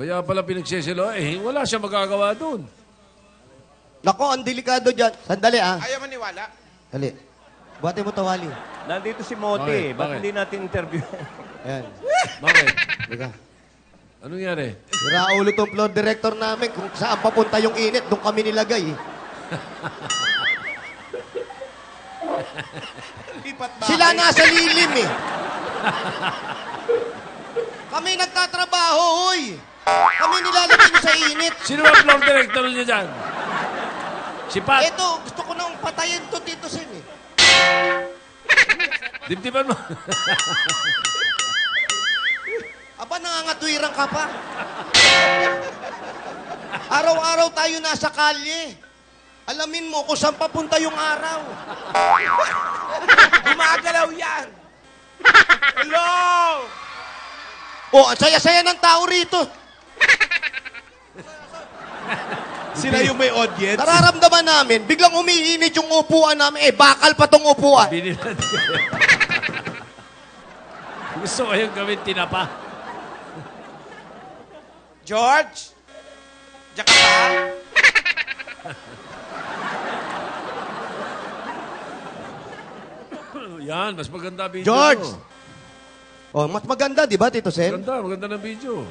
Kaya pala pinagsisilo, wala siya magagawa doon. Nako, ang delikado dyan. Sandali, ah. Ayaw maniwala. Dali. Buhatin mo tawali. Nandito si Moti. Bakit? Ba't Bakit? hindi natin interview? Ayan. Bakit? Liga. Anong nangyari? Sira ulo tong floor director namin. Kung saan papunta yung init, doon kami nilagay. Lipat ba? Sila nasa lilim, eh. Kami nagtatrabaho, hoy. Kami nilalagay nyo sa init. Sino ba floor director niya dyan? Si Pat. Ito, gusto ko nang patayin to, Tito Sen, eh. Dibdiban mo. Aba, nangangatwirang ka pa. Araw-araw tayo nasa kalye. Alamin mo kung saan papunta yung araw. Gumagalaw yan. Hello! Oh, ang saya-saya ng tao rito. Sila yung may audience. Nararamdaman namin, biglang umiinit yung upuan namin. Bakal pa tong upuan. Binilan kayo. Gusto ko yung gawin tinapa. George? Diyan ka ba? Yan, mas maganda video. George! Oh, mas maganda, di ba, Tito Sen? Maganda ng video.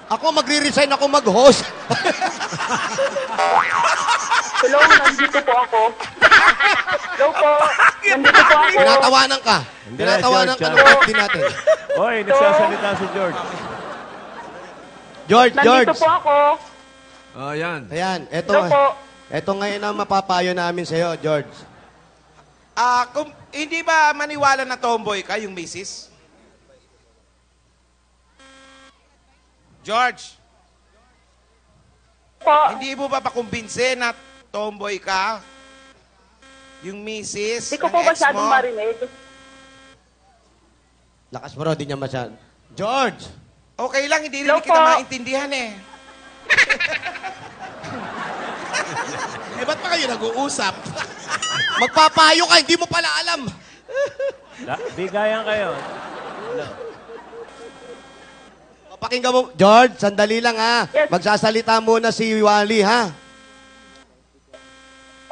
Ako, magre-resign ako mag-host. Hello, nandito po ako. Hello po, nandito po ako. Tinatawanan ka. Hindi, Tinatawanan ka George, ng kapti natin. Hoy, nagsasalita si George. George, Nandito George. po ako. Yan. Ayan, eto. Hello po. Eto ngayon ang mapapayo namin sa'yo, George. Kung hindi ba maniwala na tomboy ka, yung misis? George, Po, hindi mo ba pakumbinse na tomboy ka? Yung misis hindi ko ng po ex masyadong mo? marinig. Lakas mo raw, di niya masyado. George! Okay lang, hindi Hello rin kita po. maintindihan eh. Ba't pa kayo nag-uusap? Magpapayo ka, hindi mo pala alam. Bigayan kayo. Papakinggan mo. George, sandali lang ha. Yes. Magsasalita muna si Wally ha.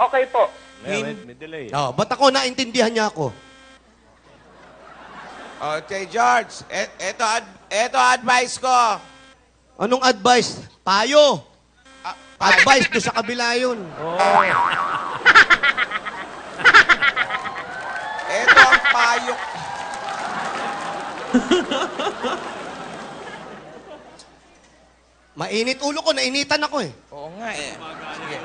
Okay po. May delay. Oh, ba't ako naintindihan niya ako? Okay, George, eto advice ko. Anong advice? Payo. Payo. Advice doon sa kabila yun. Eto ang payo. Mainit ulo ko, nainitan ako eh. Oo nga eh. Sige.